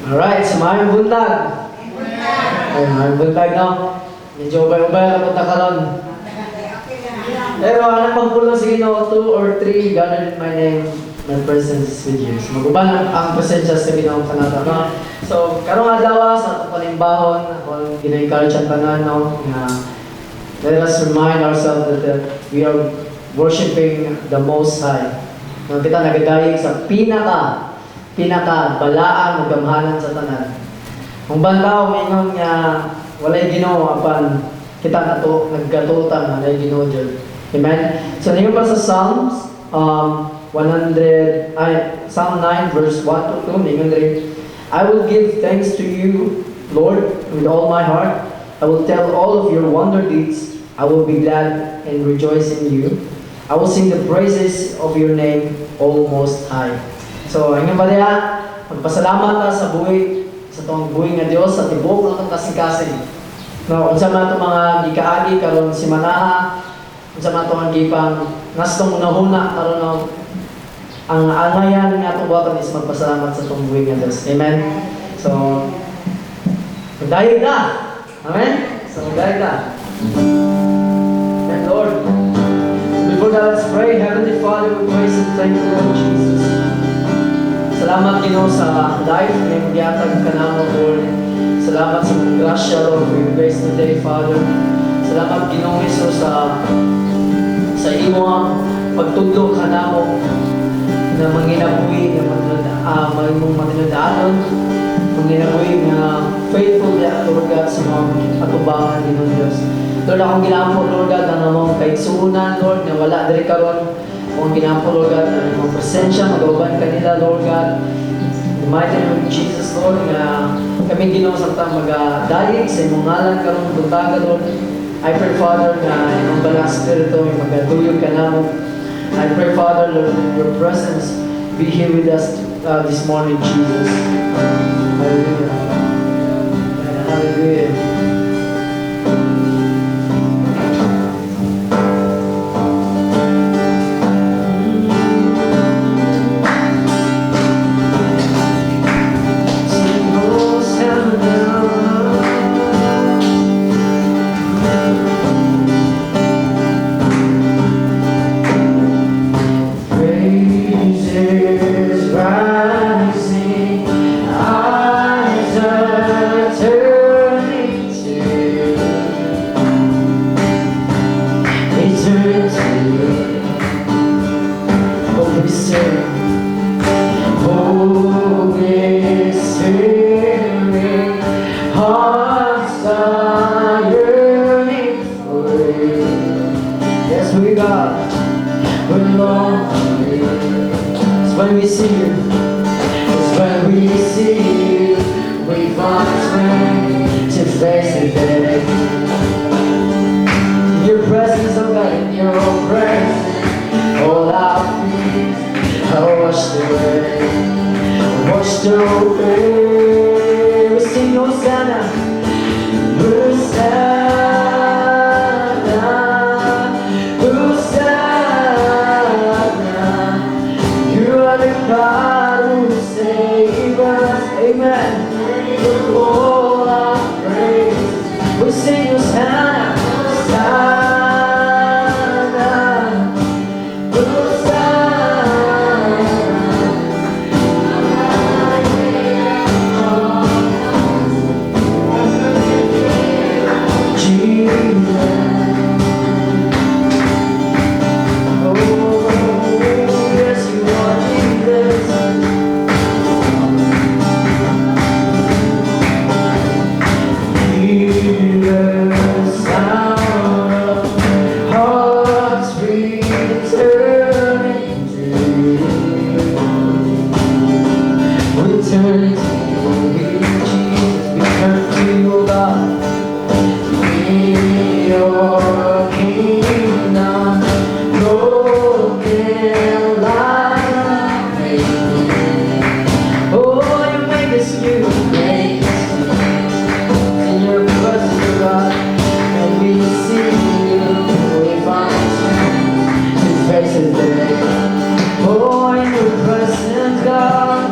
Alright, sa mga buntag. Ay, mga buntag, no? Medyo ubay-ubay na punta ka ron. Pero anak magpulo sa Ginoo, 2 or 3 gathered in my name, my presence is with you. So maguban ang presensya sa Ginoo kanata, no? So karong adlaw sa atong panimbahon, ako gina-encourage ang tanan, no, na let us remind ourselves that we are worshiping the Most High. No, kita nagadayeg sa pinaka balaan ug gamhanan sa tanan. Kung bantaw mingon nga walay Ginoo apan kita nato nagkatutan walay Ginoo jud. Amen. So niyo pa sa Psalms 100 Psalm 9 verse 1 to 2 mingon diri, I will give thanks to you, Lord, with all my heart. I will tell all of your wonder deeds. I will be glad and rejoice in you. I will sing the praises of your name, O Most High. So, ang ba diya, magpasalamat ta sa buhay, sa itong buhay nga Diyos, sa tibok ng kasing-kasing. No, unsa man itong mga gikaagi, karon si Manaha, unsa man itong gipang, nastong unahuna, karon ang angayan nga itong buhatan is magpasalamat sa itong buhay nga Diyos. Amen? So, magdayag na! Amen? So, magdayag na. And Lord, before that, let's pray. Heavenly Father, we praise and thank you, Lord Jesus. Salamat, Ginoo, sa life na magyatag ka naman, Lord. Salamat sa mong grasya, Lord, for your grace today, Father. Salamat, Ginoo, Jesus, sa iyong pagtudlo ka naman na manginabuhi, na mong matinadaanon, manginabuhi na faithful na, Lord God, sa mga atubangan, Ginoo Diyos. Lord, akong ginampo, Lord God, ang among kaigsunan, Lord, na wala diri karon. Akong ginampo, Lord God, ang among presensya, magawaban kanila, Lord God. In the mighty name of Jesus, Lord, nga kami Ginoo samtang magdayeg sa imong ngalan karong buntaga, Lord. I pray, Father, na imong balang spirito ay magaduyog ka namo. I pray, Father, Lord, that your presence be here with us this morning, Jesus. Hallelujah. Hallelujah. Oh, in your presence, God.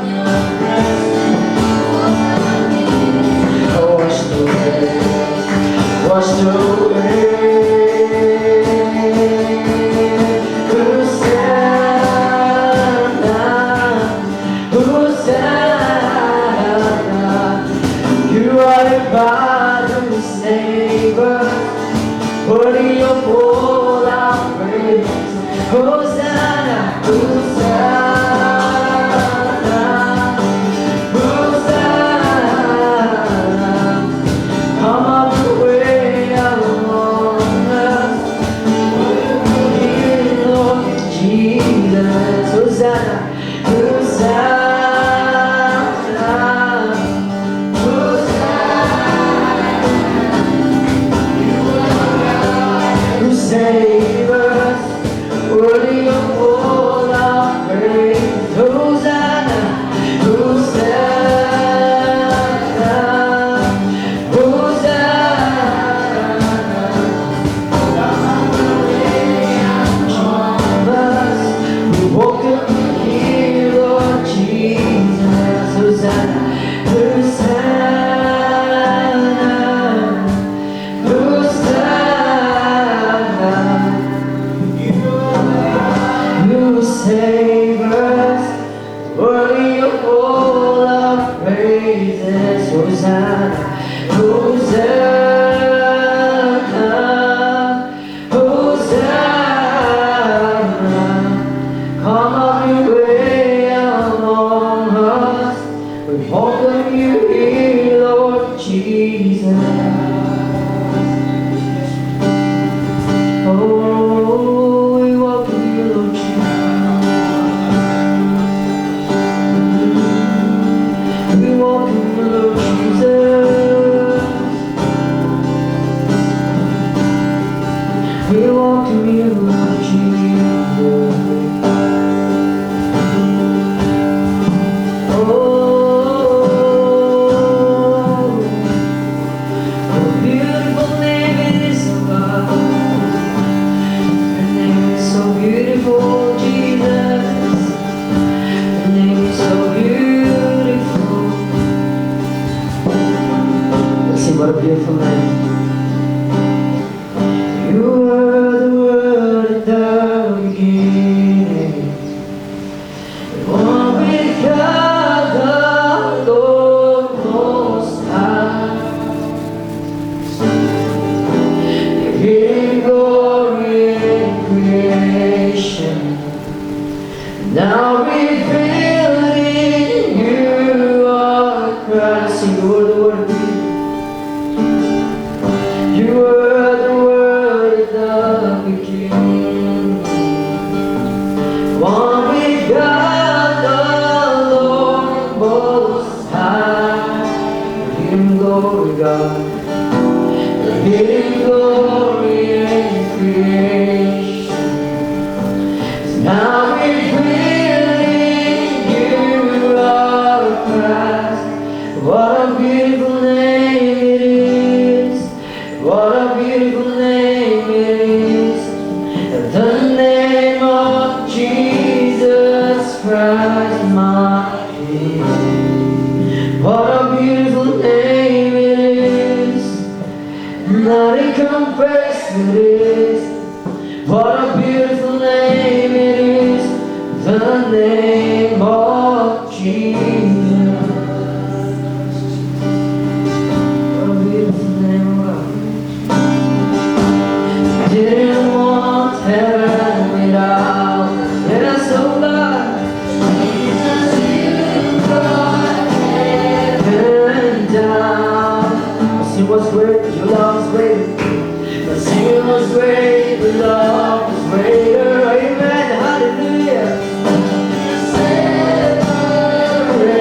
Hosanna, Hosanna, Hosanna. Come up the way among us. Dear Lord Jesus, Hosanna, Hosanna, Hosanna. Who save us, worthy of all our praise. Hosanna, Hosanna, Hosanna. Jesus, we welcome you here, Lord Jesus. Hosanna, Hosanna, Hosanna. You save us, worthy of all our praises. Hosanna, Hosanna, Hosanna. Come up your way among us. We welcome you here, Lord Jesus. Oh, we welcome you, Lord Jesus. We welcome you, Lord Jesus. We welcome you, Lord Jesus. Oh, what a beautiful name it is, oh God. Your name is so beautiful, Jesus. Your name is so beautiful. Let's see, what a beautiful name. You were the Word at the beginning. One with God, the Lord Most High. Giving glory in creation. Now revealed in you are Christ. Sing the word, You were the Word at the beginning. One with God, the Lord Most High. Giving glory, God. Giving glory in creation. Now revealed in you are Christ. What a beautiful name it is. What a beautiful name it is. The name of Jesus Christ, my King. What a beautiful name it is. Nothing compares to this. What a beautiful name it is. The name of Jesus. What a beautiful name, God. Didn't want heaven without. Yes, oh God. Jesus, you brought heaven down. My sin was great, your love was greater. My sin was great, your love was greater. Amen, hallelujah. Separate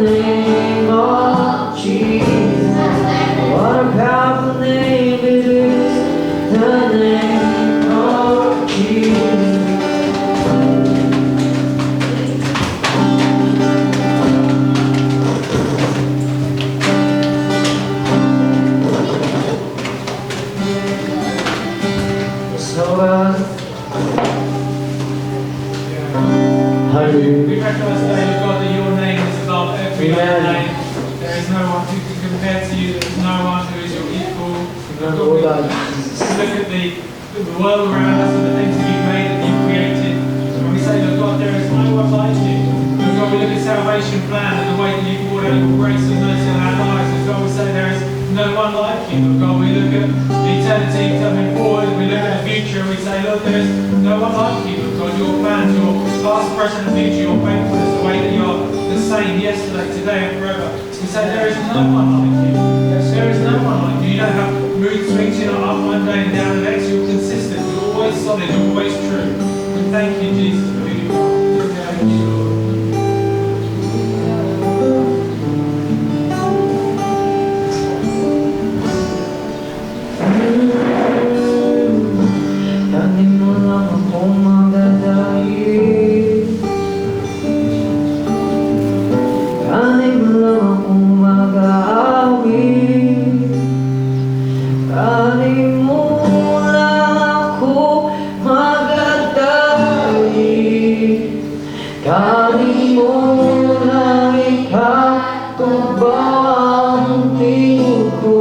name of Jesus. What a powerful name it is, the name of Jesus. So, we recognize today, God, that your name is above every other Amen. name. There is no one who can compare to you. There is no one who is your equal. God, Oh we God, look at the world around us and the things that you've made, that you've created. And we say, Lord God, there is no one like you. Lord God, we look at salvation plan and the way that you've poured out your grace and mercy in our lives. Lord God, we say there is no one like you. Lord God, we look at eternity coming forward, we look at the future, and we say, Lord, there is no one like you. Lord God, your plans, your past, present, and future, your faithfulness, the way that you are the same yesterday, today, and forever. We say there is no one like you. There is no one like you. You don't have mood swings, you're not up one day and down the next. You're consistent. You're always solid. You're always true. And thank you, Jesus, for who you are. Thank you, Lord. kanin mo lang akong magdadait. Kanin mo lang akong mag-aawit. Kanin mo lang ako magdadait. Kanin mo lang ikatubaw ang tingin ko.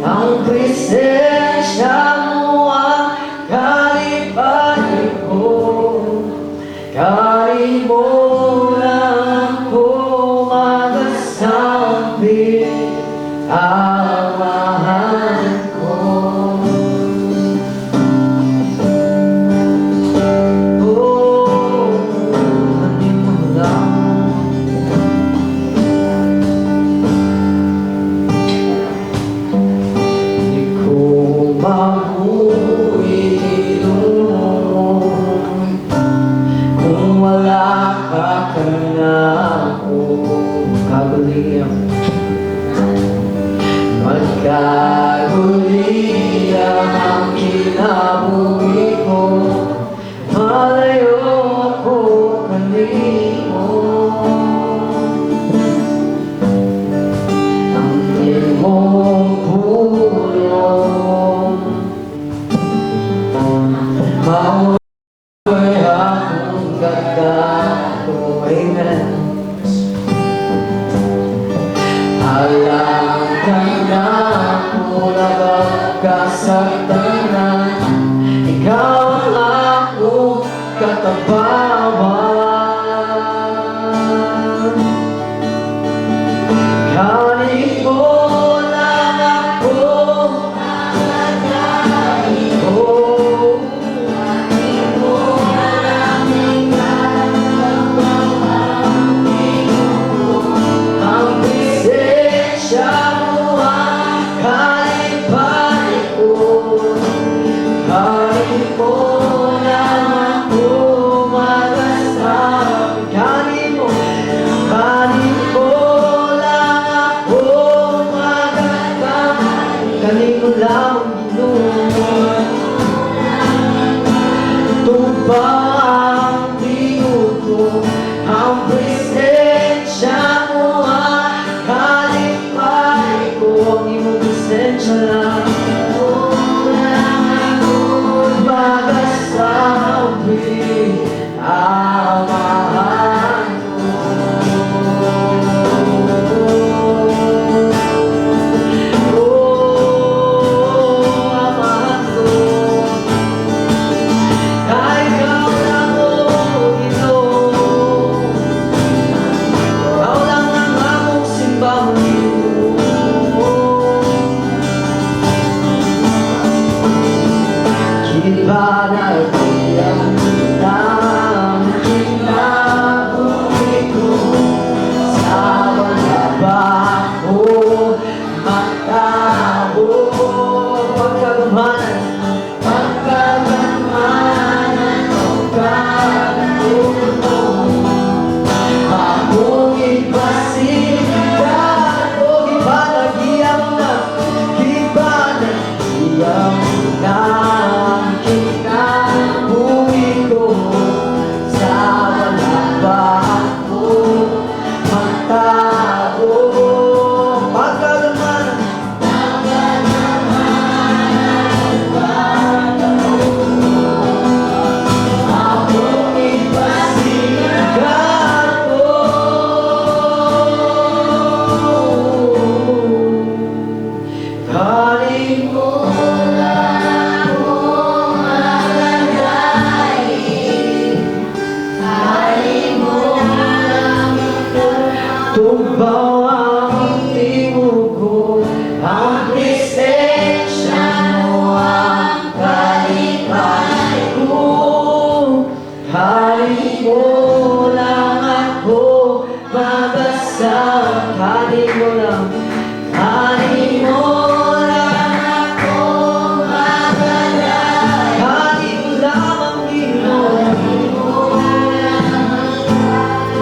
Ang presensya mo ang kalipay ko. Kanin mo lang ako magasabi ang mahal ko. Oh, kanin mo lang. Di ko mabuilong kung wala ka na ako. Kaguliyang magkaguliyang ang kinabuhi ko. Malayo ako kanimo. Ang iyong pulong mauwi akong gagano. Amen. Alam ka na mula kasagdanan, ikaw ang akong katabawan. Kanin mo lang ako magdadait ko. Kanin mo lang ikatabaw ang tingin ko. Ang presensya mo ang kalipay ko. Kanin mo lang ako magasabi. Kanin mo lang ako magasabi. Kanin mo lang Ginoo. Tubaw ang tingog ko. Ang presensya mo ang kalipay ko. Ang iyong presensya lang magasabi ang mahal ko. Oh, ang mahal ko. Kahit ikaw lang, oh, Ginoo. Ikaw Tubaw ang timog ko, ang presensya mo ang kalipay ko. Hari mo lang ako magasang, hari mo lang ako magalay. Hari mo lamang Ginoo,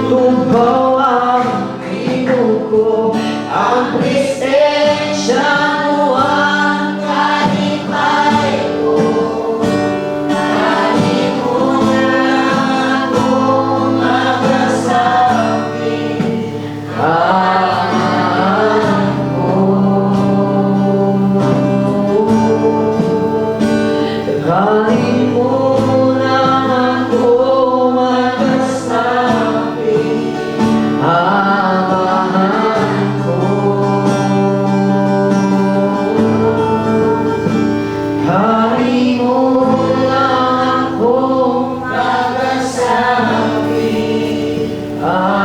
tubaw ang timog ko, ang presensya mo ang kalipay ko. Hari mo lang ako magasangin ako. Hari mo lang ako magasangin ako. Hari mo lang ako magasangin ako.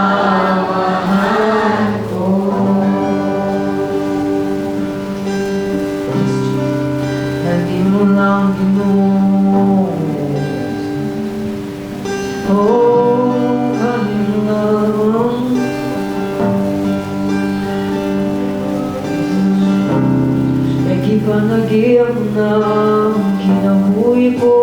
Hindi mo lang Ginoo. Oh, hari mo lang. Ipanagiyap na kinabuhi ko.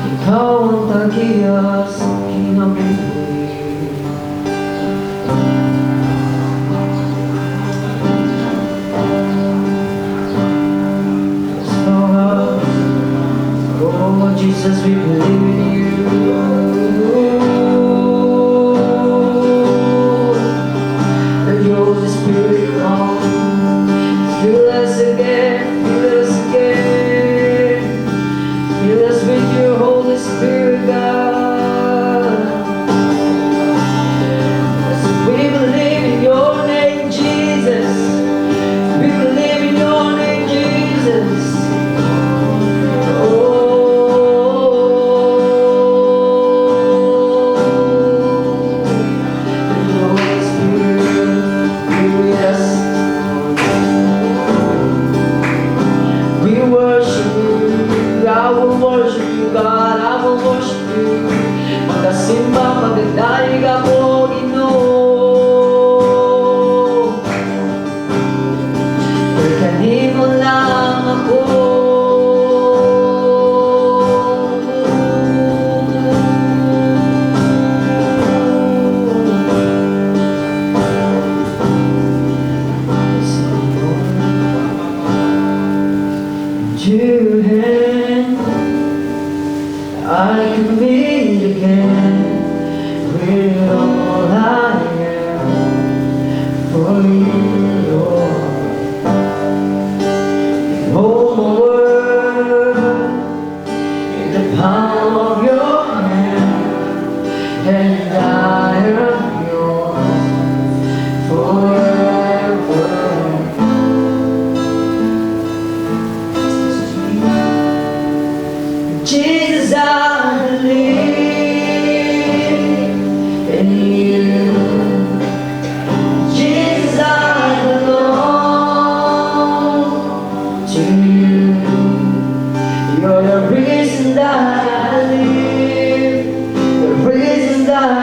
Ikaw ang tagiya sa kinabuhi. So, oh Jesus, we believe in you. Let your Holy Spirit come, fill us again, fill us again, fill us with your Holy Spirit, God. As we believe in your name, Jesus, we believe in your name, Jesus. God, I will worship you. Magkasimba, magdalig ako, Ginoo. Pagkanin mo lang ako. Your hand, I can be again with all I am for you, Lord. You hold my world in the palm of your hand, and I am yours forever. Jesus, I believe in you. Jesus, I belong to you. You're the reason that I live, the reason that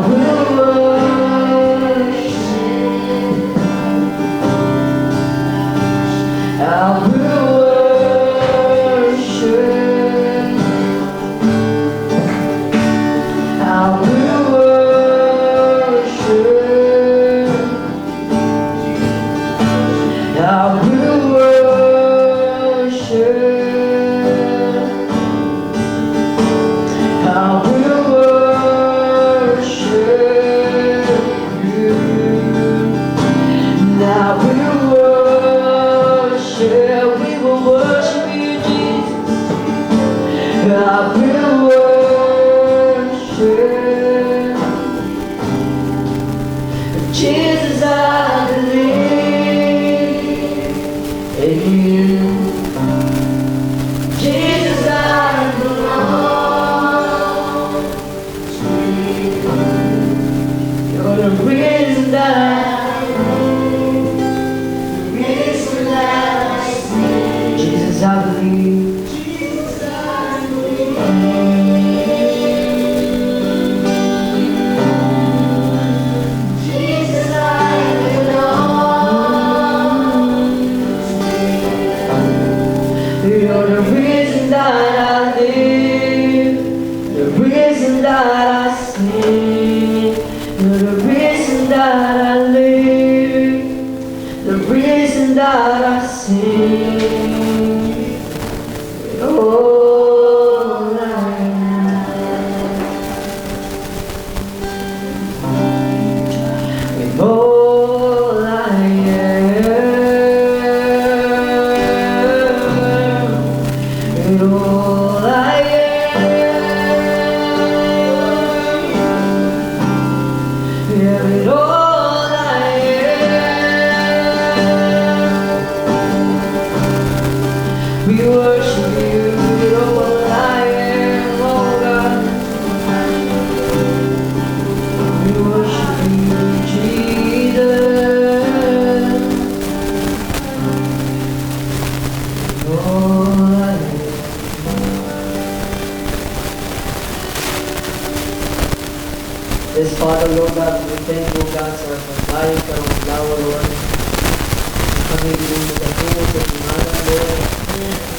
will worship. I will worship. I will worship. I will worship. I will worship you. I will worship. We will worship you, Jesus. I will worship. Jesus, I believe in you. Jesus, I belong to you. You're the reason that the reason that I sing. Jesus, I believe. Jesus, I believe. Jesus, I belong to you. You're the reason that I live, the reason that I sing. You're the reason that I live, the reason that I sing. Oh, I am. With all I am, with all I am, yeah, with all I am, we worship you with all I am, oh God. We worship you, Jesus. All I am. Yes, Father, Lord God, we thank you, God, sa pagbayad ka ng lawa, Lord. Kami pinagatuwa sa pangalan, Lord.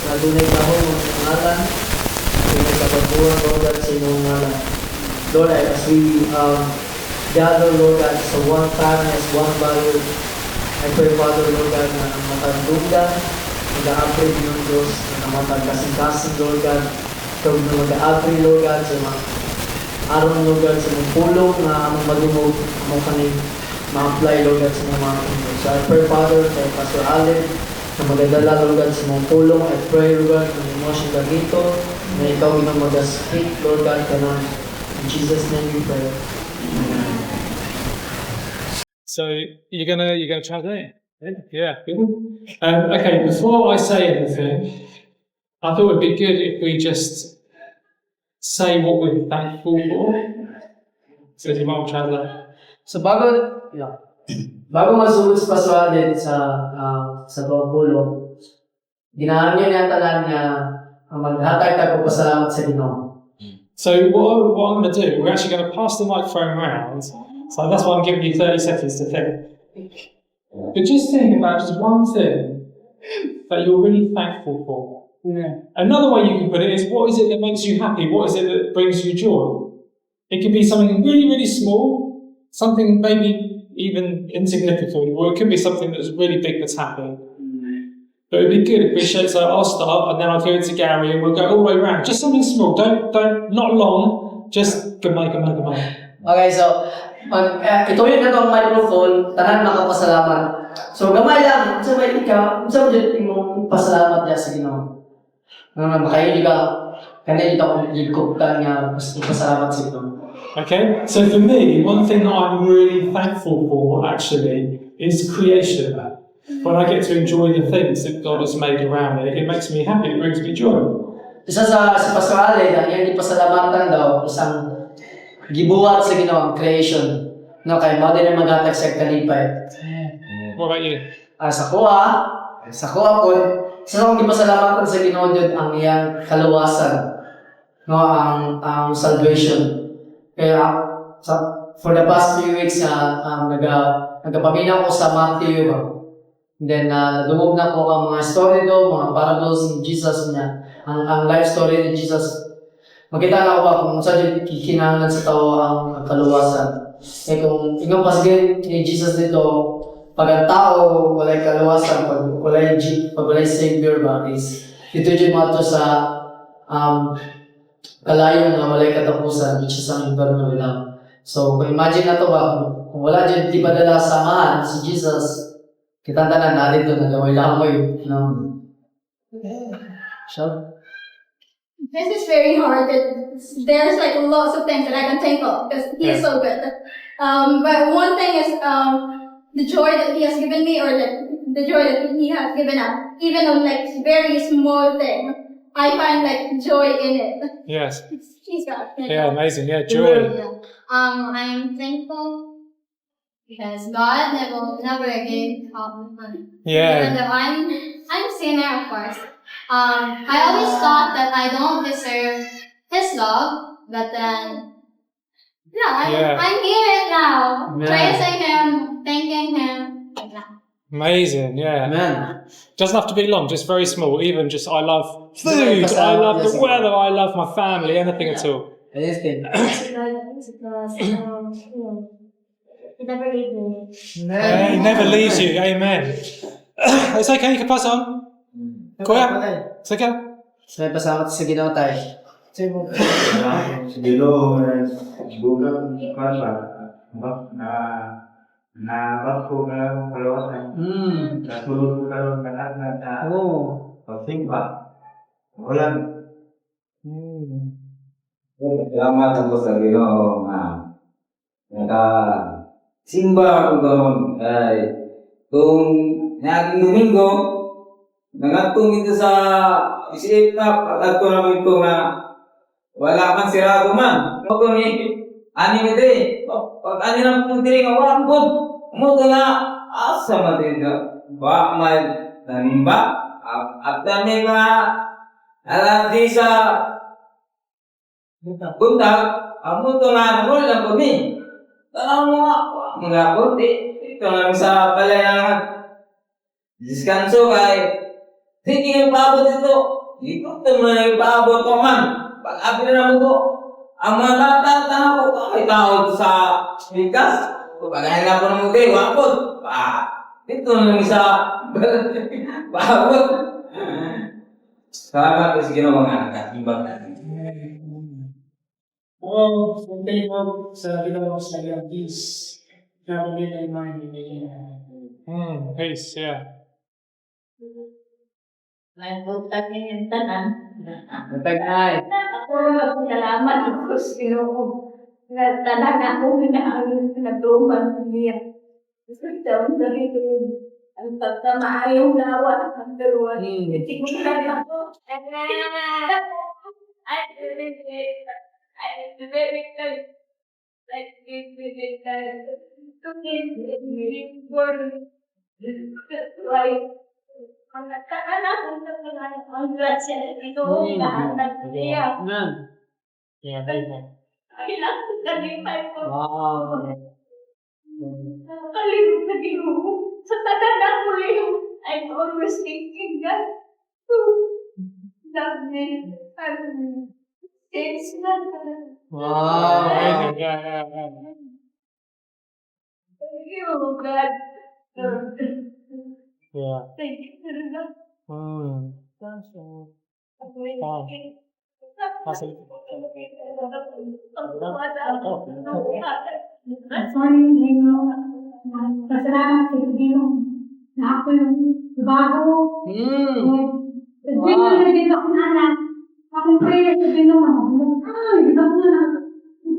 Nalunay taho ng pangalan. Pinagkabatuwa, Lord God, sa inyong pangalan. Lord, as we gather, Lord God, sa one family, as one body, I pray, Father, Lord God, na matandunggan, mag-a-approve ng Diyos, na matagkasing-kasing, Lord God, ikaw na mag-a-approve, Lord God, sa mga aron, Lord God, sa mga pulong na madumog mo kaning ma-apply, Lord God, sa mga Panginoon. So I pray, Father, kay Pastor Allen, na magdadala, Lord God, sa mga pulong. I pray, Lord God, na emotion ka dito, na ikaw ginang mag-speak, Lord God, ka na. In Jesus' name we pray. So you're gonna translate? Yeah, good. Okay, before I say anything, I thought it'd be good if we just say what we're thankful for. So do you mind translate? So bago masugod sa Pastor Allen sa pagpulong, ginahan niya niya tanan niya maghatag tayo pasalamat sa Ginoo. So what I'm going to do, we're actually going to pass the microphone around. So that's why I'm giving you 30 seconds to think. But just think about just one thing that you're really thankful for. Yeah. Another way you can put it is, what is it that makes you happy? What is it that brings you joy? It could be something really, really small, something maybe even insignificant, or it could be something that's really big that's happening. But it'd be good if we share. So I'll start, and then I'll give it to Gary, and we'll go all the way around. Just something small. Don't, not long. Just gamay. Okay, so ituloy na itong microphone, tanan makapasalamat. So gamay lang, sa may ikaw, sa may imong pasalamat niya sa Ginoo. Makaili ka, kanina dito akong gigkuptan nga, pasalamat sa Ginoo. Okay, so for me, one thing that I'm really thankful for actually is creation. When I get to enjoy the things that God has made around me, it makes me happy, it brings me joy. Isa sa Pastor Allen, ang iyang ipasalamatan daw, isang gibuhat sa Ginoo ang creation. No, kay mo din ang maghatag sa kalipay. What about you? Sa kuha po, sa akong ipasalamatan sa Ginoo jud ang iyang kaluwasan. No, ang salvation. Kaya for the past few weeks, nagpaminaw ko sa Matthew. And then, lumog na ko ang mga story do, mga parables ni Jesus niya. Ang life story ni Jesus. Makita na ko ba kung saan kinahanglan sa tao ang kaluwasan. Kung ikaw pasagin ni Jesus dito, pag ang tao walay kaluwasan, pag walay Savior ba, is dito dyan mga to sa kalayo nga walay katapusan, which is ang eternal lang. So, kung imagine na to ba, kung wala dyan, di ba dala samahan si Jesus, kita tanan na dito, nagaway-lamoy. No? Sure. This is very hard. There's like lots of things that I can think of because he is so good. But one thing is the joy that he has given me, or like the joy that he has given us, even on like very small thing. I find like joy in it. Yes. He's got. Yeah, amazing. Yeah, joy. I'm thankful because God never gave up money. Yeah. Even though I'm a sinner, of course. I always thought that I don't deserve His love, but then, Yeah. I'm here now, Amen. praising Him, thanking Him. Amazing. Yeah. Amen. Doesn't have to be long, just very small. Even just, I love food, I love the weather, I love my family, anything at all. Anything. He never leaves me. He never leaves you. Amen. It's okay, you can pass on. Kuya, it's okay. So, may pasama sa Ginoo tayo. Siguro, bulang kan na bakso na kalawatan. Natulog ko karon lahat na sa pagsimba. Walang salamat ako sa Ginoo naka simba ako karon ay kung naging Domingo nangatong ito sa isip na pag-ato naman ito na wala man sirado man. Ako ni ani ite pag ani na pud diri nga wa pud mo na asa man dito ba man tanimba at dami nga alati sa bunta amo to nga mo lang ko mi tanaw mo mga puti ito lang sa palayangan diskanso kay sige yung paabot ito ikot naman yung paabot ko man pag-abi na mo ko ang mga bata tanaw ko ay tao sa likas pag-ahin na po ng muti wapot dito lang sa paabot salamat kasi ginawa mga katimbang natin. Ang tayo sa ginawa ko sa iyo is travel in mind Peace, yeah. May buntag yung tanan. Matag-ay. Ako, salamat ako sa Ginoo. Na talaga ako nagtuman niya. Gusto taon na rin ang pagkamaayaw lawa ang dalawa. Hindi ko na ako. Ang nagkaanak ang grasya ito, lahat ng niya. Amen. Kailangan ko kalipay ko. Wow. Kalimut na Ginoo. Sa tanan ako I'm always thinking that to love me and it's not Wow. Amazing, yeah. Thank you, God. Yeah. Thank you, God. Sorry, Ginoo. Pasalamat sa Ginoo. Na ako yung bago. Ginoo na dito akong anak. Akong prayer sa Ginoo. Ay, ito na.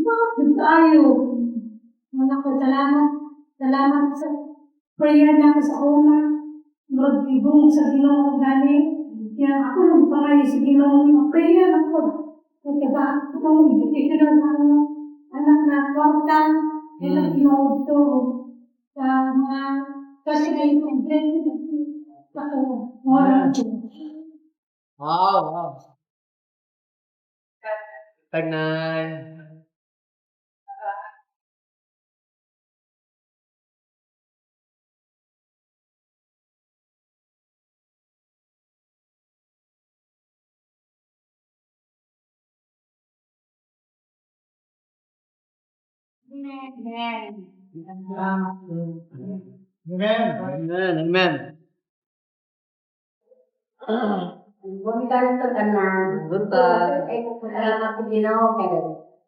Bakit tayo? Anak ko, salamat. Salamat sa prayer na sa una. Magtibong sa Ginoo gani. Kaya ako nung pangayo sa Ginoo. Prayer ako. Kasi ba, ako ibigay ko ng anak na kwartan. Ilang Ginoo to. Sa mga kasi na yung Wow. Tagnay. Amen. Buntag ito tanan. Buntag. Ay, salamat sa Ginoo kay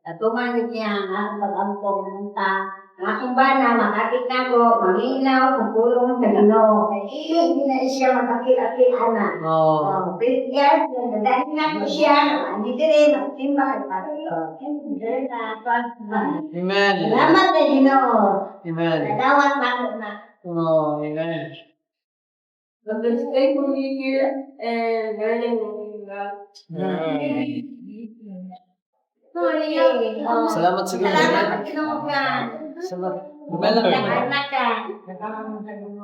atuman niya ang pag-ampong munta. Ang akong bana, makakit na ko, maminaw, pagpulong sa Ginoo. Kay hindi na siya makakit-akit ana. Oh. Yes, dahil na ko siya, hindi rin, magtimba at Amen. salamat sa Ginoo. Amen. Nadawat na ako na. Oh, amen. Mag-stay for me here and learning Sorry. Salamat sa Ginoo. Salamat sa Ginoo ka. Salamat. Amen lang. Salamat ka. Salamat ng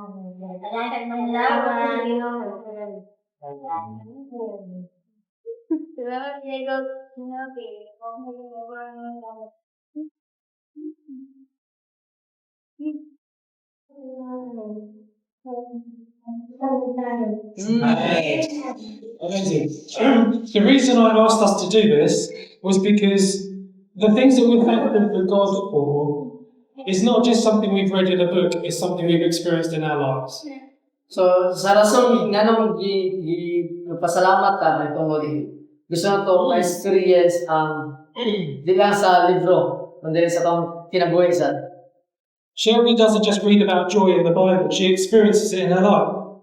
lawan. Salamat Diego. Amazing. The reason I asked us to do this was because the things that we're thankful to God for is not just something we've read in a book, it's something we've experienced in our lives. So, sa rason nga nung pasalamat ka na tungkol gusto na to ma-experience di lang sa libro, kundi sa itong kinabuhi sa. Shelby doesn't just read about joy in the Bible, she experiences it in her life.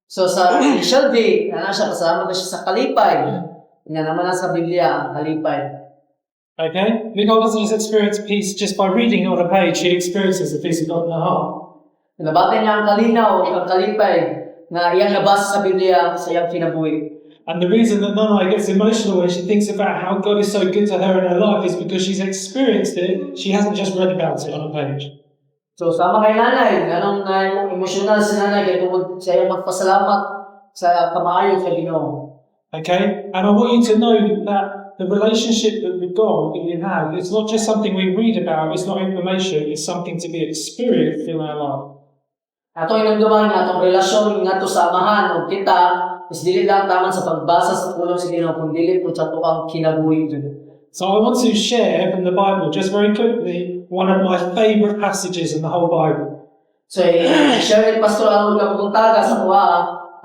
So sa Shelby, siya, kasama ko siya sa kalipay. Nga naman na sa Biblia, ang kalipay. Okay? Nicole doesn't just experience peace just by reading it on a page, she experiences the peace of God in her heart. Nabati niya ang kalinaw, ang kalipay, na iyang nabasa sa Biblia sa iyang kinabuhi. And the reason that Nanai gets emotional when she thinks about how God is so good to her in her life is because she's experienced it, she hasn't just read about it on a page. So sama kay nanay, ganong emotional si nanay, kaya tungkol sa iyang magpasalamat sa kamaayo sa Ginoo. Okay? And I want you to know that the relationship with God that you have, it's not just something we read about, it's not information, it's something to be experienced in our life. Atong inamdaman nga atong relasyon nga to sa amahan o kita is dili lang taman sa pagbasa sa pulong sa Ginoo kundi dili po sa tuang kinabuhi dun. So I want to share from the Bible, just very quickly, one of my favourite passages in the whole Bible. So i-share ni Pastor Arnold kapuntaga sa kuha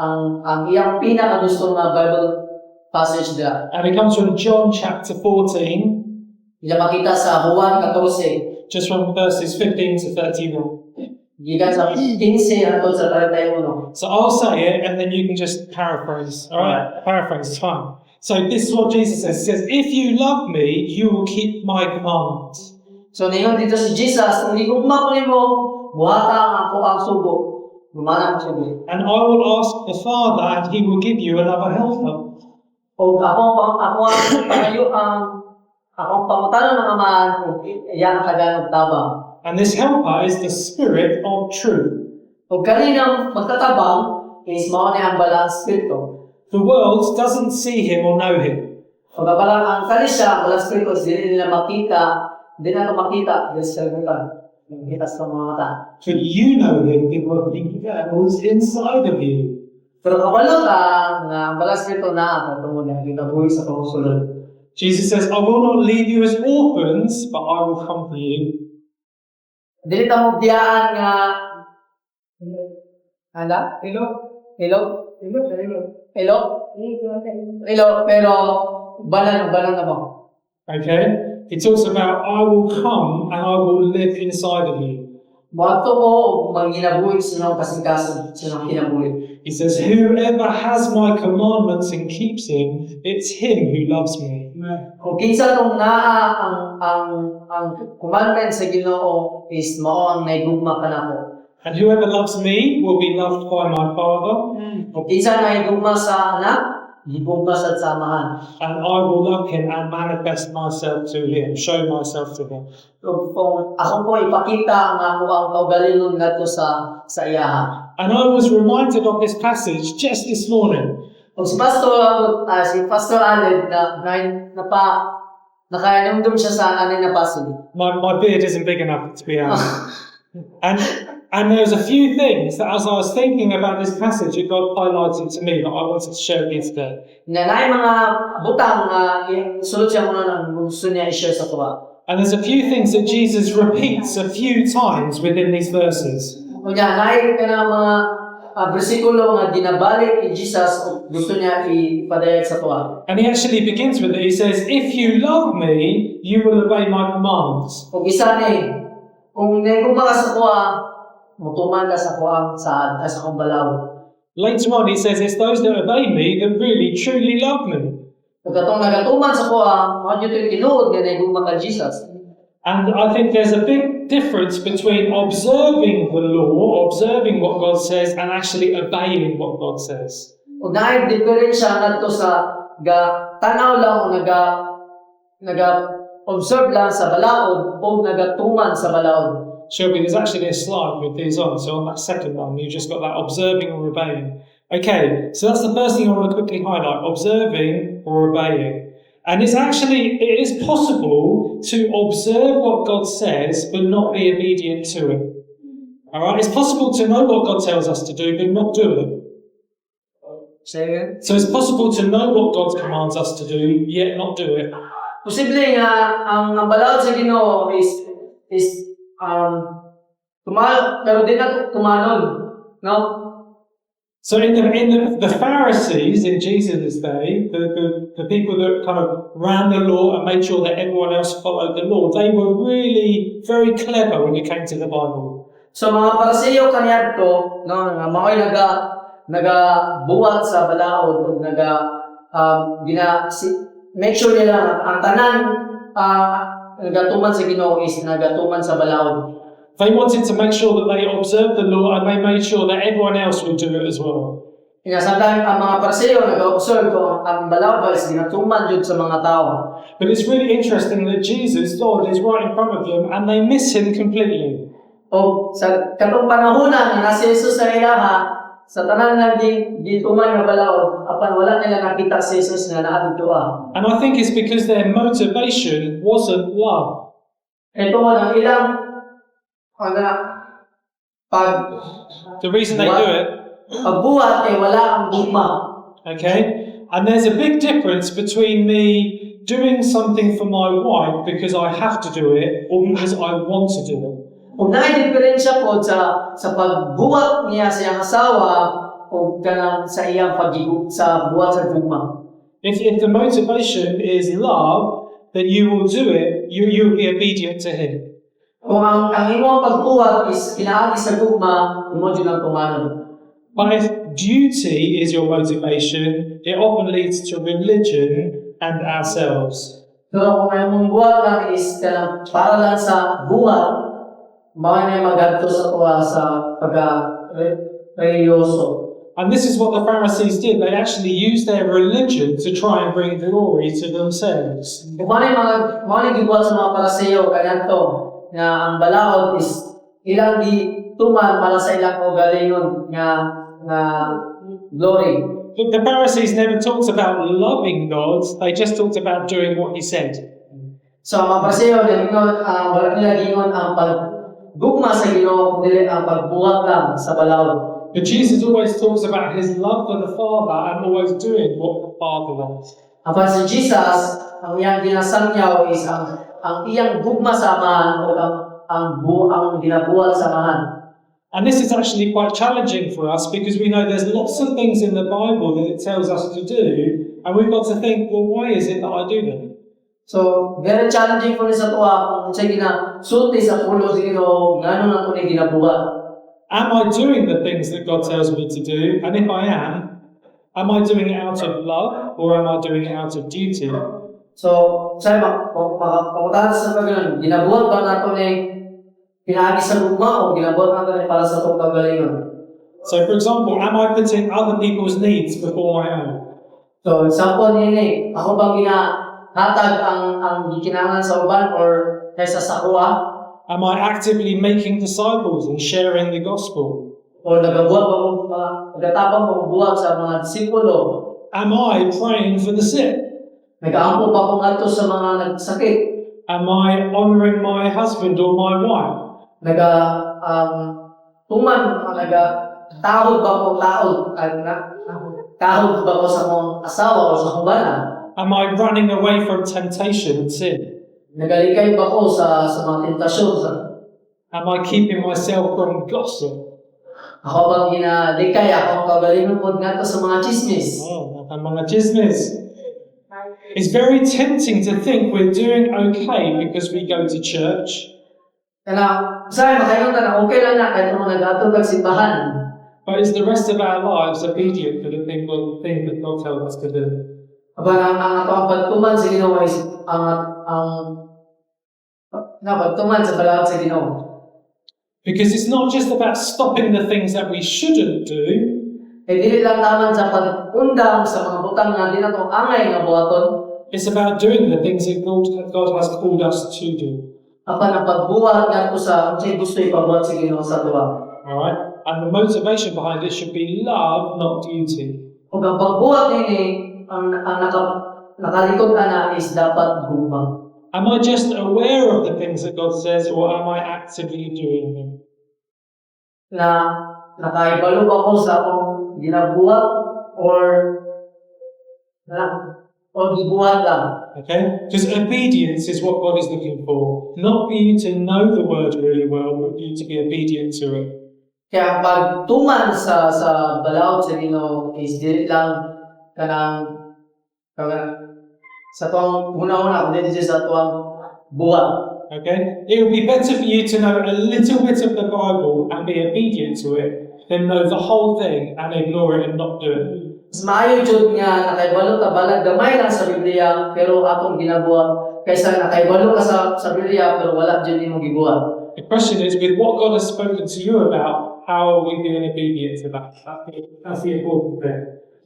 ang iyang pinakagustong Bible passage dira. And it comes from John chapter 14, Ila makita sa Juan 14, just from verses 15 to 31. gikan sa 15 hangtod sa 31. So I'll say it and then you can just paraphrase. Alright? Paraphrase is fine. So this is what Jesus says. He says, if you love me, you will keep my commandments. So ningon dito si Jesus, kung igugma ko nimo, buhata ako ang sugo. Gumana ko siya. And I will ask the Father and he will give you another helper. O ako ang pangutano ng amahan ko, iyang taganong tabang. And this helper is the Spirit of truth. O kaninang magtatabang, is mao ni ang balang spirito. The world doesn't see him or know him. O balang ang kanisya, balang spirito, hindi nila makita, hindi na makita, dahil sa mga makita sa mga mata. But you know him because he dwells inside of you. Pero kabalo ka, nga ang balang spirito na, katungod na, ginabuhi sa pangsulod. Jesus says, I will not leave you as orphans, but I will come to you. Dili ta mo biyaan nga Anda? Hello? Hello? Hello? Hello? Pero balan na mo. Okay? He talks about, I will come and I will live inside of you. Moadto ko manginabuhi sa mga kasing-kasing sa mga kinabuhi. He says, whoever has my commandments and keeps him, it's him who loves me. Kung kinsa tong naa ang commandment sa Ginoo is mao ang naigugma kanako. And whoever loves me will be loved by my Father, Kung kinsa naigugma sa anak, gigugma sa samahan. and I will love him and manifest myself to him, show myself to him. Kung ako po ipakita ang ako ang kaugalingon ngadto sa iyaha. And I was reminded of this passage just this morning. Kung si Pastor Aled nakainumdum siya sa anin na passage. My beard isn't big enough to be out. And there's a few things that as I was thinking about this passage, it got highlighted to me that I wanted to share with you today. Na mga butang sulod siya muna ang gusto niya i-share sa tuwa. And there's a few things that Jesus repeats a few times within these verses. Kunya, naik ka na mga bersikulo nga ginabalik ni Jesus o gusto niya ipadayag sa tuwa. And he actually begins with it. He says, if you love me, you will obey my commands. Kung isa ni, kung naiguma ka sa tuwa, mutuman ka sa tuwa sa kong balaw. Later on, he says, it's those that obey me that really, truly love me. Pagkatong nagatuman sa tuwa, mga dito yung tinuod nga naiguma ka Jesus. And I think there's a big difference between observing the law, observing what God says, and actually obeying what God says. O naay diferensya ngadto sa tanaw lang o naga-observe lang sa balaod o nagatuman sa balaod. Shelby, there's actually a slide with these on, so on that second one, you just got that observing or obeying. Okay, so that's the first thing I want to quickly highlight, observing or obeying. And it is possible to observe what God says but not be obedient to it. Alright, it's possible to know what God tells us to do but not do it. Say again? So it's possible to know what God commands us to do, yet not do it. Posible nga ang balaod sa Ginoo is pero di na tumanon, no? So in the Pharisees in Jesus' day, the people that kind of ran the law and made sure that everyone else followed the law, they were really very clever when it came to the Bible. So mga Pariseo kaniadto, no, nga mao'y nagabuhat sa balaod ug make sure nila ang tanan nagatuman sa Ginoo is nagatuman sa balaod. They wanted to make sure that they observed the law and they made sure that everyone else would do it as well. Inasandan ang mga Pariseo nag-observe kung ang balaod is ginatuman jud sa mga tao. But it's really interesting that Jesus, God, is right in front of them and they miss him completely. O sa katong panahonan nga si Jesus sa ilaha, sa tanan nga gituman nga balaod, apan wala nila nakita si Jesus nga naadtuan. And I think it's because their motivation wasn't love. Ito mo ang ilang The reason they do it, pagbuhat ay wala ang gugma. okay? And there's a big difference between me doing something for my wife because I have to do it or because I want to do it. Kung na-diferensya po sa pagbuhat niya sa iyang asawa o kanang sa iyang sa buhat sa gugma. If the motivation is love, then you will do it, you'll be obedient to him. Kung ang imong pagbuhat is pinaagi sa gugma, mo din ang tumanon. But if duty is your motivation, it often leads to religion and ourselves. Pero kung ang imong buhat lang is para lang sa buhat, mao na magadto sa tuwa sa pagka-religyoso. And this is what the Pharisees did. They actually used their religion to try and bring glory to themselves. Kung ano yung gibuhat sa mga Pariseo kanyanto, na ang balaod is ilang tuman para sa ilang kaugalingon nga glory. But the Pharisees never talked about loving God, they just talked about doing what he said. So ang mga Pariseo, wala nila gingon ang paggugma sa Ginoo, dili ang pagbuhat lang sa balaod. But Jesus always talks about his love for the Father and always doing what the Father wants. Apan si Jesus, ang iyang ginasangyaw is ang iyang gugma sa amahan o ang ginabuhat sa amahan. And this is actually quite challenging for us because we know there's lots of things in the Bible that it tells us to do, and we've got to think, well, why is it that I do them? So, very challenging po rin sa tuwa kung siya ginasulti sa pulo sa Ginoo, ngano na po niya ginabuhat. Am I doing the things that God tells me to do? And if I am I doing it out of love or am I doing it out of duty? So, sa'yo, pagkutahan sa pagkalan, ginabuhat ba nato ni pinaagi sa lugma o ginabuhat nato ni para sa itong kagalingon? So, for example, am I putting other people's needs before my own? So, example niya ako bang ginahatag ang gikinahanglan sa uban or kaysa sa kuha? Am I actively making disciples and sharing the gospel? O nagtatapang pagbuhat sa mga disipulo? Am I praying for the sick? Nag-aampo pa kung ato sa mga nagsakit? Am I honouring my husband or my wife? Tahod ba ko tahod ba ko sa mong asawa o sa kumbana? Am I running away from temptation and sin? Nagalikay ba ko sa mga tentasyon? Am I keeping myself from gossip? Ako bang ginalikay? Ako ang kagalingon po nga sa mga chismis. Oh, ang mga chismis. It's very tempting to think we're doing okay because we go to church. Kaya, sa'yo, makaingon ka na okay lang na kahit mga nag-atog kag simbahan. But is the rest of our lives obedient to the thing that God tells us to do? Aba, ang atong pagtuman sa Ginoo is pagtuman sa balawat sa Ginoo. Because it's not just about stopping the things that we shouldn't do, Eh, dili lang taman sa pag-undang sa mga butang nga di na itong angay nga buhaton. it's about doing the things that God has called us to do. Apan ang pagbuhat nga ko sa kung sa'yo gusto ipabuhat sa Ginoo sa tuwa. Alright? And the motivation behind it should be love, not duty. Kung ang pagbuhat nini, ang nakalikod na is dapat gumang. Am I just aware of the things that God says, or am I actively doing them? Na nakaibalo ako sa akong ginabuhat or gibuhat lang. Okay? Because obedience is what God is looking for. Not for you to know the word really well, but for you to be obedient to it. Kaya ang pagtuman sa balawat sa Ginoo is dili lang kanang sa tuwang una-una kundi dili sa tuwang buhat. Okay? It would be better for you to know a little bit of the Bible and be obedient to it than know the whole thing and ignore it and not do it. Mas maayo jud nga nakaibalo ta balag gamay lang sa Biblia pero atong ginabuhat kaysa nakaibalo ka sa Biblia pero wala jud imong gibuhat. The question is, with what God has spoken to you about, how are we being obedient to that? That's the important thing.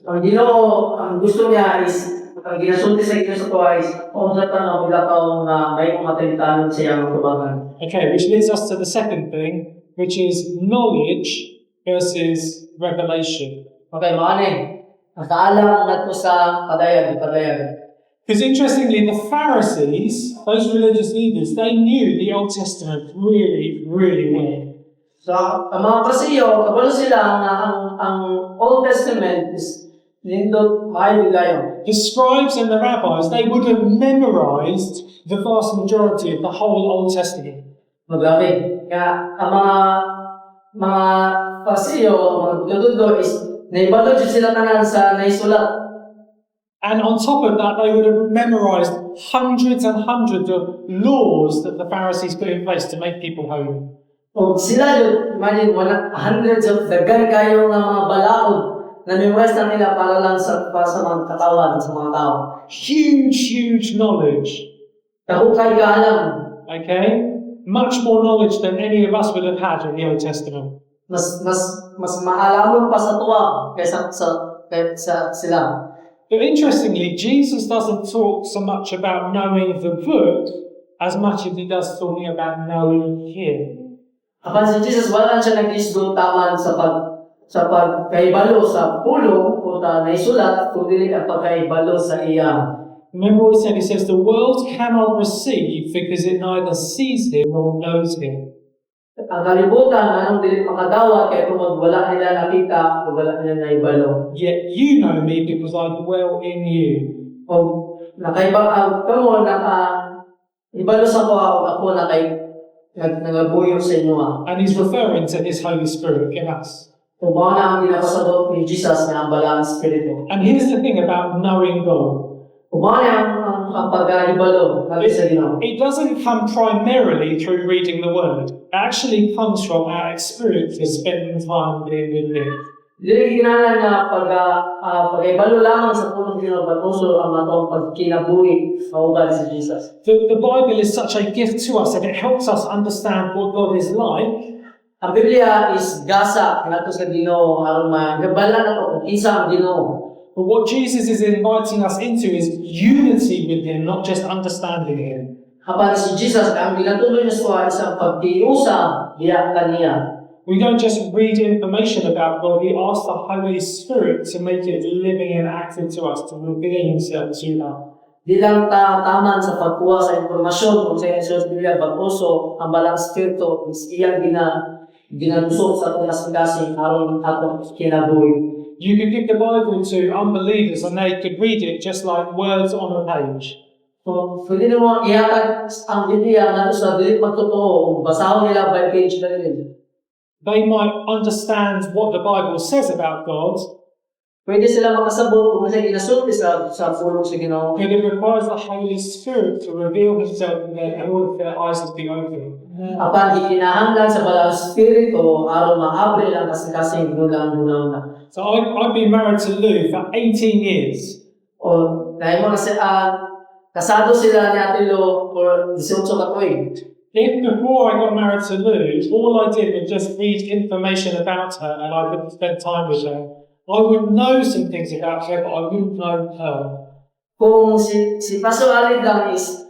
Ang Ginoo, ang gusto niya is ang ginasulti sa Ginoo sa tuwa is kung sa tanong pagkataon na may matalitanon siya ang tubangan. Okay, which leads us to the second thing, which is knowledge versus revelation. Okay, maani. Ang kaalam ngadto sa kadayag. Because interestingly, the Pharisees, those religious leaders, they knew the Old Testament really, really well. So, ang mga Parisiyo, kabalo sila ang Old Testament is nindot maayo gayon. The scribes and the rabbis, they would have memorized the vast majority of the whole Old Testament. Magabi. Kaya ang mga Parisiyo, mga tutudo is naibalo jud sila tanan sa naisulat. And on top of that, they would have memorized hundreds and hundreds of laws that the Pharisees put in place to make people holy. O sila yun, imagine, hundreds of dagan kayo ng mga balaod na memorize na nila para lang sa mga katawan, sa mga tao. Huge, huge knowledge. Kahukay ka alam, Okay? Much more knowledge than any of us would have had in the Old Testament. mas maalamon pa sa tuwa kaysa sa sila. But interestingly, Jesus doesn't talk so much about knowing the book as much as he does talking about knowing him. Apan si Jesus, wala siya nag-isdo taman sa pagkaibalo sa pulo o naisulat, kundi ang pagkaibalo sa iya. Remember what he said? He says, the world cannot receive because it neither sees him nor knows him. Ang kalibutan, anong dili makadawat, kaya kung wala nila nakita, o wala nila naibalo. Yet you know me because I dwell in you. O kamo, ibalo sa ko ako nagabuyo sa inyo. And he's referring to his Holy Spirit in us. Kung baka na ang ginapasabot ni Jesus na ang balang Espiritu. And here's the thing about knowing God. Kung baka na ang pag-ibalo, sabi sa Ginoo. It doesn't come primarily through reading the Word. It actually comes from our experience of spending time being with Him. Dili ginanan na pag-ibalo lamang sa pulong Ginoo, but also ang matong pagkinabuhi maubad si Jesus. The Bible is such a gift to us and it helps us understand what God is like. Ang Biblia is gasa nato sa Ginoo aron magabalan nato kung kinsa ang Ginoo. But what Jesus is inviting us into is unity with Him, not just understanding Him. Apan si Jesus, ang ginatuloy niya sa isang pagtiusa diya kaniya. We don't just read information about God, we ask the Holy Spirit to make it living and active to us, to reveal Himself to us. Di lang taman sa pagkuha sa informasyon kung sa Jesus Biblia, but also ang balang Espiritu is iyang ginanusok sa atong kasing-kasing aron atong kinabuhi. You could give the Bible to unbelievers and they could read it just like words on a page. So, pwede mo ihatag ang Biblia na sa dili magtotoo, basahon nila by page na rin. They might understand what the Bible says about God, Pwede sila makasabot kung sila ginasulti sa pulong sa Ginoo. but it requires the Holy Spirit to reveal Himself in their, in order for their eyes to be open. Apan ikinahanglan sa balang Espiritu aron maabre lang kasing gulang-gulang na. So I've been married to Lou for 18 years. O dahil mo kasi kasado sila ni Ate Lo for 18 ka tuig. If before I got married to Lou, all I did was just read information about her and I wouldn't spend time with her, I would know some things about her, but I wouldn't know her. Kung si Pastor Alid lang is,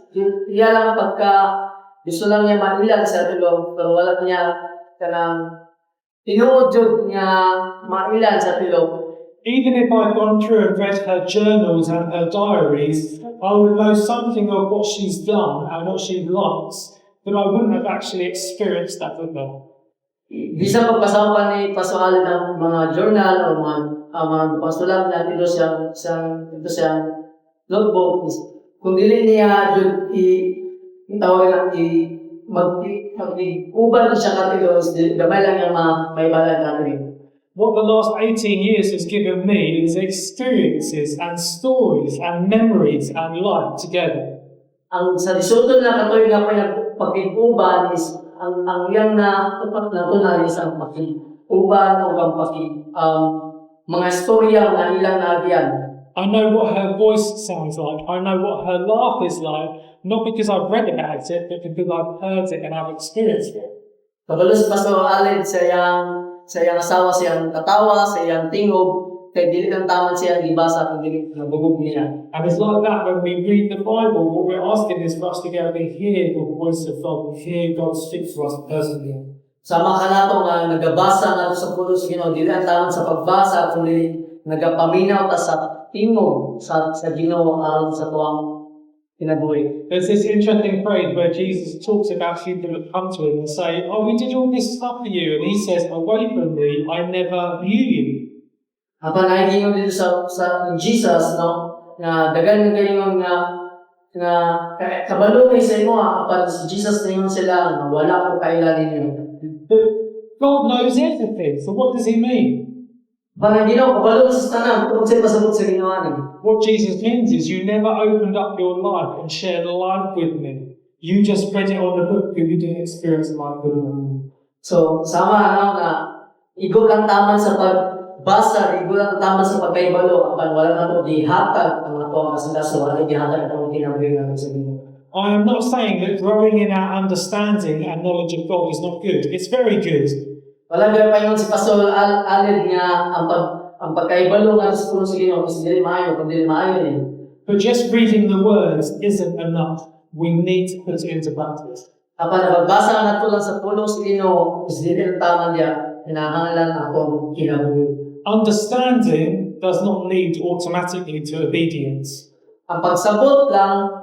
iya lang pagka gusto lang niya mailan sa Ate Lo, pero wala niya kanang tinuod yun niya mailan sa Ate Lo. Even if I'd gone through and read her journals and her diaries, I would know something of what she's done and what she likes, but I wouldn't have actually experienced that with her. Bisa pagpasaw pa ni Pastor Alid ng mga journal o mga pastoral na dito siya notebook is kung dili niya jud itawag lang mag-uban siya katilo is gamay lang yung may balag natin. What the last 18 years has given me is experiences and stories and memories and life together. Ang sa resulto na katoy nga pag-uban is ang yang na tupat na tunay is ang pag-uban o ang mga istorya nga ilang nabiyan. I know what her voice sounds like. I know what her laugh is like, not because I've read about it, but because I've heard it and I've experienced it. Kabalos Pastor Alid sa iyang asawa, siyang katawa, sa iyang tingog, kay dili kang taman siyang ibasa kung dili nabugog niya. And it's like that when we read the Bible, what we're asking is for us to go and hear the voice of God, hear God speak to us personally. Sama ka nato nga nagabasa nato sa pulo sa Ginoo, dili ang taman sa pagbasa kung dili nagapaminaw ta sa tingog sa Ginoo aron sa tuwang kinabuhi. There's this interesting phrase where Jesus talks about people that come to him and say, "Oh, we did all this stuff for you," and he says, "Away from me, I never knew you." Apan ay gingon dito sa Jesus no nga dagan nga gingon nga kabalo kay sa imo apan si Jesus ningon sila nga wala ko kailan ninyo. But God knows everything, so what does he mean? Bang Ginoo kabalo sa tanan kung sa pasabot sa Ginoo. What Jesus means is you never opened up your life and shared life with me. You just read it on the book because you didn't experience life with me. So sama nga igo lang taman sa pagbasa, igo lang taman sa pagkaibalo apan wala na to gihatag ang ato ang kasagaso wala gihatag ang kinabuhi nga sa Ginoo. I am not saying that growing in our understanding and knowledge of God is not good. It's very good. Wala gyud paingon si Pastor Alid nga ang pagkaibalo nga sa puno sa Ginoo is dili maayo kun dili maayo ni. But just reading the words isn't enough. We need to put it into practice. Apan nagbasa nato lang sa puno sa Ginoo is dili taman dia kinahanglan ako kinabuhi. Understanding does not lead automatically to obedience. Ang pagsabot lang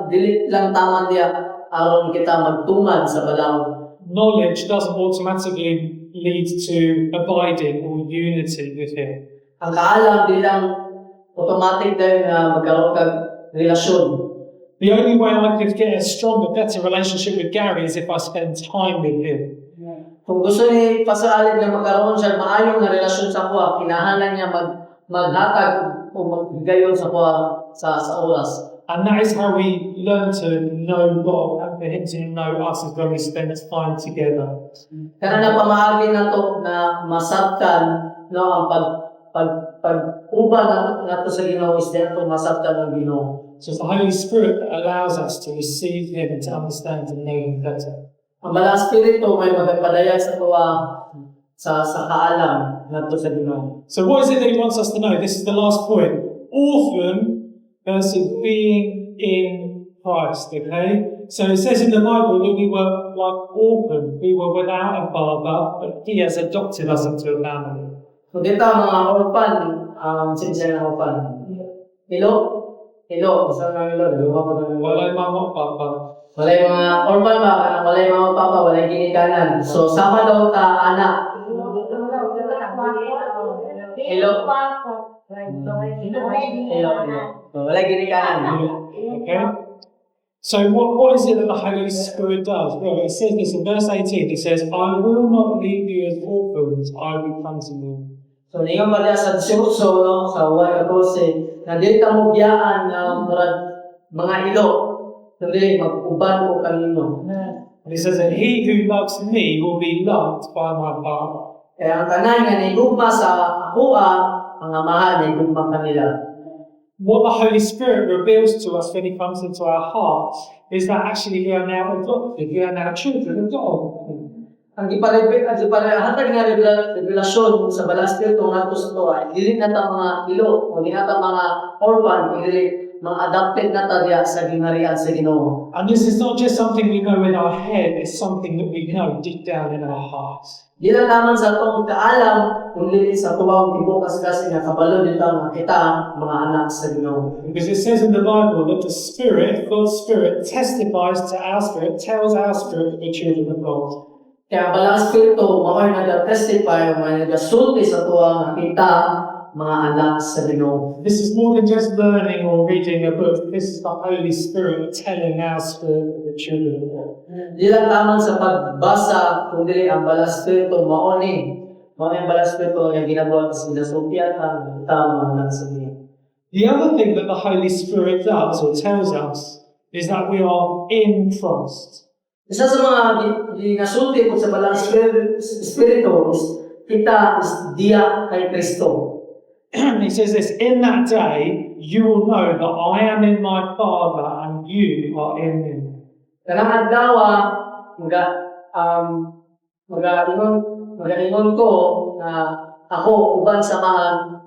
dili lang taman dia aron kita magtuman sa balaod. Knowledge doesn't automatically lead to abiding or unity with Him. Ang kaalam di lang automatic dahil na magkaroon kag relasyon. The only way I could get a stronger, better relationship with Gary is if I spend time with him. Kung gusto ni Pastor Alid na magkaroon siya maayong na relasyon sa kuha, kinahanglan niya maghatag o maggayon sa kuha sa oras. And that is how we learn to know God and for Him to know us as when we spend time together. Kana na pamaagi na to na masabtan no ang pag-uban nato sa Ginoo is dito masabtan ng Ginoo. So it's the Holy Spirit that allows us to receive Him and to understand and know Him better. Ang Balang Espiritu may magpadayag sa tuwa sa kaalam nato sa Ginoo. So what is it that He wants us to know? This is the last point. Orphan versus being in Christ, okay? So it says in the Bible that we were like orphan. We were without a father, but He has adopted us into a family. So dito mga orphan, sinsya ng orphan. Hello, sa mga hello pa ng Walay mama, papa. walay mga orphan ba, kanang walay mga papa, walay ginikanan. So sama daw ta anak. Hello. Wala ginikanan. Okay? So what is it that the Holy Spirit does? Well, it says this in verse 18. It says, I will not leave you as orphans, I will come to you. So ninyo mali sa 18 no sa 1:14 na dili ta mo biyaan na murag mga ilo kundi mag-uban ko kanino. And it says that he who loves me will be loved by my Father. Kaya ang tanan nga nigugma sa akoa mga mahal nigugma kanila. What the Holy Spirit reveals to us when He comes into our hearts is that actually we are now adopted, we are now children of God. Ang iparehatag nga revelasyon sa Banal Espiritu ngadto sa tuwa, dili na ta mga ilo o di na ta mga orphan, dili mga adopted na ta diya sa gingharian sa Ginoo. And this is not just something we know in our head, it's something that we know deep down in our hearts. Di lang naman sa atong kaalam, kundi sa tuwang ibukas kasi nga kabalo dito nga kita mga anak sa Ginoo. Because it says in the Bible that the Spirit, God's Spirit, testifies to our spirit, tells our spirit that we're children of God. Kaya ang Banal Espiritu mao'y nag-testify, may nag-sulti sa tuwa nga kita mga anak sa Ginoo. This is more than just learning or reading a book. This is the Holy Spirit telling our spirit that we're children of God. Di lang lamang sa pagbasa, kundi ang Banal Espiritu maoni. Maoni ang Banal Espiritu nga ginagawa sa sinasultian ang kita mga anak sa Ginoo. The other thing that the Holy Spirit does or tells us is that we are in Christ. Isa sa mga ginasulti ko sa Banal Espiritu is kita is diya kay Kristo. He says this, in that day you will know that I am in my Father and you are in me. Kanang adlaw magaingon ko na ako uban samahan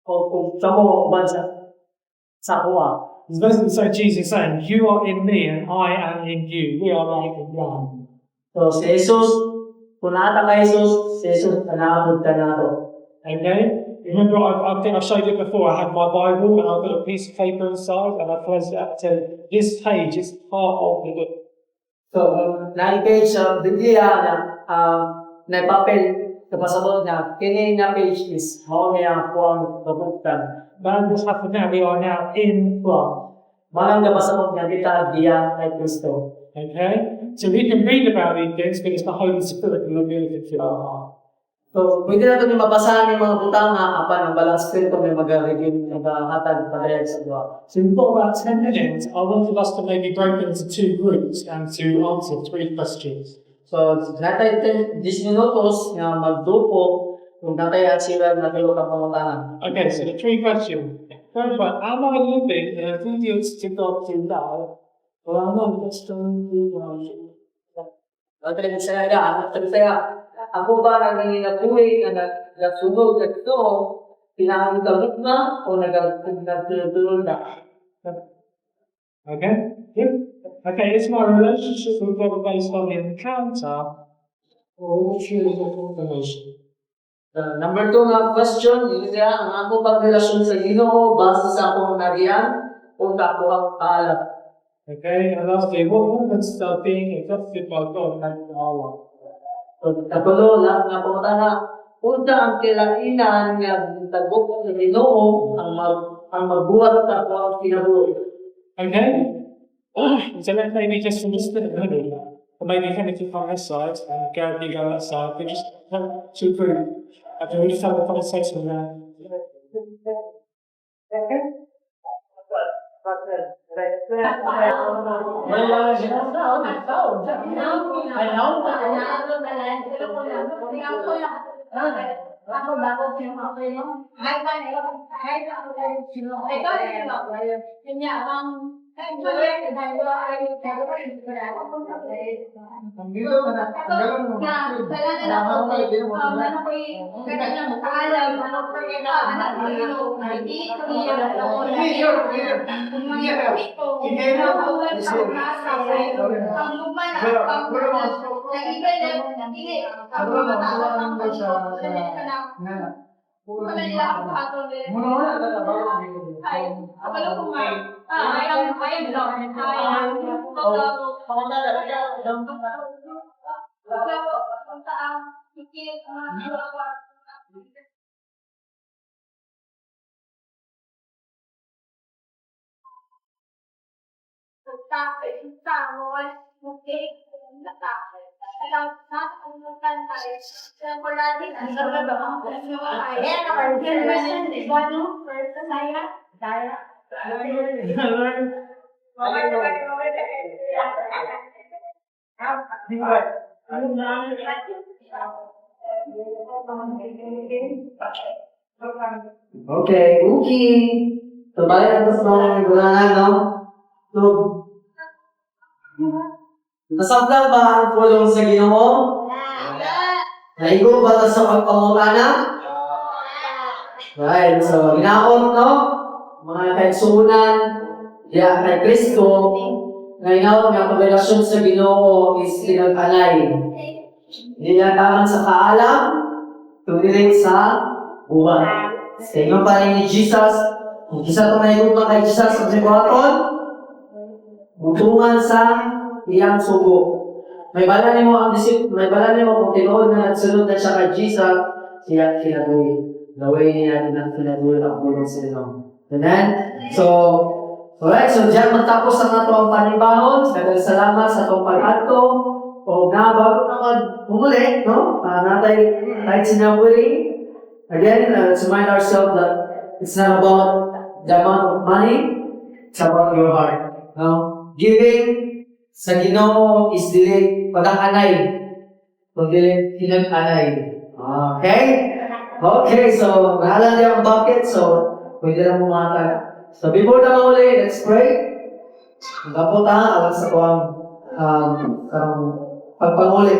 o kung samo uban sa kuha. It's basically so Jesus saying, you are in me and I am in you. We are like one. So si Jesus, kung naata kay Jesus, si Jesus tanaod ka na to. Okay? Remember, I think I showed it before. I had my Bible and I've got a piece of paper inside and I closed it up to this page is part of the book. So, na-page sa Biblia na papel, kapasabot na, kini na page is, mao niya ang kabutan. But what's happened now? We are now in Christ. Malang kapasabot nga kita diya kay Kristo. Okay? So we can read about these things because the Holy Spirit will reveal it to our heart. So, pwede na ito mabasahan yung mga butang nga, apan ang Banal Espiritu may mag-review, mag-hatag padayag sa duwa. So we've got about 10 minutes. I wanted us to maybe break into two groups and to answer 3 questions. So, natay 10 minutos nga magdupo kung natay at sila na kayo ka pamutangan. Okay, so the 3 questions. First one, am I living in obedience to God through love? Or am I just doing Natay saya, ako ba nanginginabuhi na nagsunod at ito, pinakagamit na o nagtulong na? Okay? Good. Okay, is my relationship with God based on the encounter or choose of information? Number 2 nga question, yun siya, ang ako bang relasyon sa Ginoo base sa akong nariyan o sa ako ang kaalam. Okay, and lastly, what moments are being adopted by God and our life? So, katulo lang nga pangutana, unsa ang kilainan nga tagok sa Ginoo ang magbuhat sa akong kinabuhi. Okay? So let's maybe just from this little middle, or maybe anything from this side, and Gary, you go that side, but just two group. Okay, we just have a conversation now. Okay, okay. So, balik na sa mga gunahan, no? So, nasabda ba ang pulong sa Ginoo? Naigo ba ito sa pagpangulana? Right, so ginaon, no? Mga kaigsuunan, diya kay Kristo, ngayon nga pagrelasyon sa Ginoo is pinag-alay. Hindi yan taman sa kaalam, kundi sa buwan. Sa inyo pa rin ni Jesus, kung isa itong nahigugma kay Jesus sa sibuhaton, butungan sa iyang sugo. May bala mo kung tinuod na nagsunod na siya kay Jesus, siya kinabuhi. Naway niya natin ang kinabuhi ang bulong sa inyo. Amen? So, alright, so diyan matapos ang ato ang panibahon. Salamat sa itong pag-ato. O na, bago naman humuli, no? Natay, kahit sinabuhi. Again, let's remind ourselves that it's not about the amount of money, it's about your heart. No? Giving sa Ginoo is dili pag-anay. Kundi hinag-anay. Okay? Okay, so nahalan niya ang bucket, so pwede lang bumatag. So before na mauli, let's pray. Magkapot alam sa kuwang pagpanguli.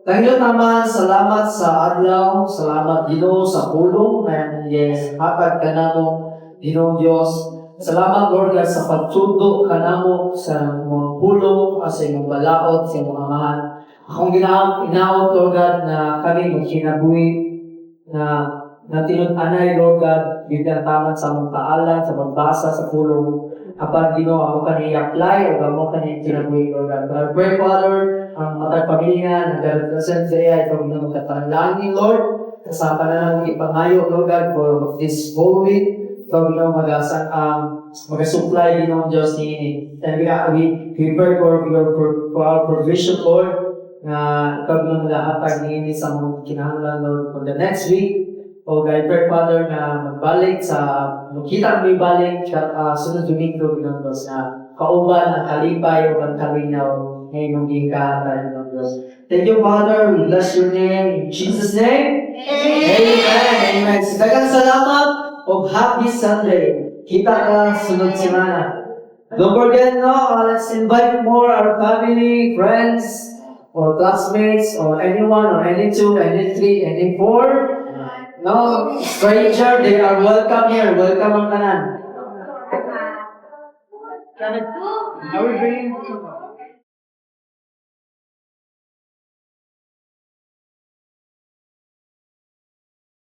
Tangyo naman, salamat sa adlaw, salamat Ginoo sa pulong na yes, hatag ka namo Ginoo Dios. Salamat Lord God sa pagtudo ka namo sa mga pulong, sa imong balaod, sa imong amahan. Akong ginaot Lord God na kami magkinabuhi na tinut-anay Lord God, bigyan taman sa among kaalan, sa magbasa sa pulong. Kapag Ginoo ako kani-apply o amo kani-kinabuhi Lord God. But I pray Father, ang matag pamilya, nag-represent sa iya, ikaw na magkatalangin, Lord, sa pananang ipangayo, Lord God, for this whole week, ikaw na mag-supply, Ginoo Diyos ni and we pray for our provision, Lord, na ikaw na mag-aatag ni sa mga kinahanglan, Lord, for the next week. O God, pray, Father, na magbalik sa, makita may balik sa sunod Domingo, Ginoo Diyos, na kauban, ang kalipay, o ang kalinaw, ngayon yung tayo ng Diyos. Thank you, Father. We bless your name. In Jesus' name. Amen. Amen. Daghang salamat o happy Sunday. Kita ka sunod semana. Don't forget, no, let's invite more our family, friends, or classmates, or anyone, or any two, any three, any four. No, stranger, they are welcome here. Welcome ang tanan. Are we bringing